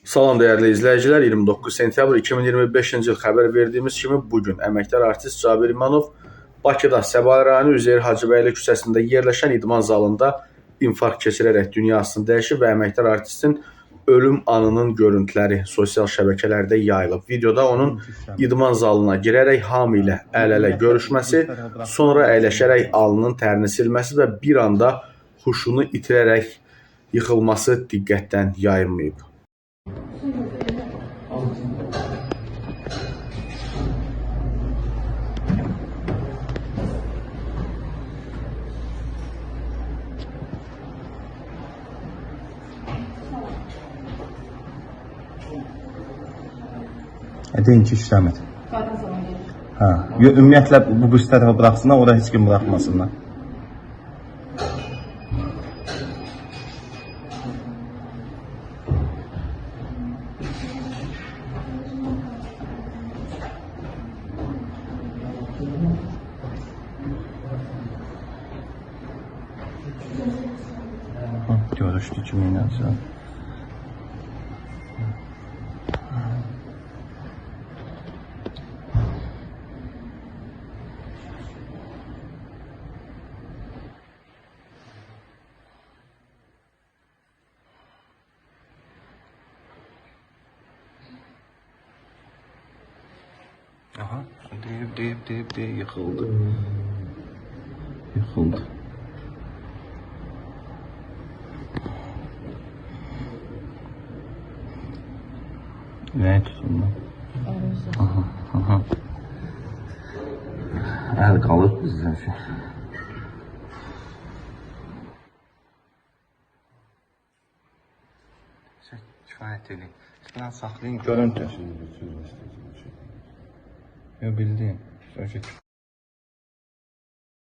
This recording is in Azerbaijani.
Salam dəyərli izləyicilər, 29 sentyabr 2025-ci il xəbər verdiyimiz kimi bugün əməkdar artist Cabir İmanov Bakıda Səbail rayonu Üzeyir Hacıbəyli küçəsində yerləşən idman zalında infarkt keçirərək dünyasını dəyişib və əməkdar artistin ölüm anının görüntüləri sosial şəbəkələrdə yayılıb. Videoda onun idman zalına girərək hamı ilə əl-ələ görüşməsi, sonra əyləşərək alnının tərini silməsi və bir anda huşunu itirərək yıxılması diqqətdən yayınmayıb. Deyin ki, işləmir. Qadın zaman gelir. Hə. Ümumiyyətlə bu tərəfə buraxsınlar, orada heç kim buraxmasınlar. Görüşdü kiminlə sən. Aha, deyib yıxıldı. Yıxıldı. Nəyə tutun lan? Aha. Əl qalıb bizdən şey. Kifayət edin. Falan saxlayın, görüntü. Yo, bildim.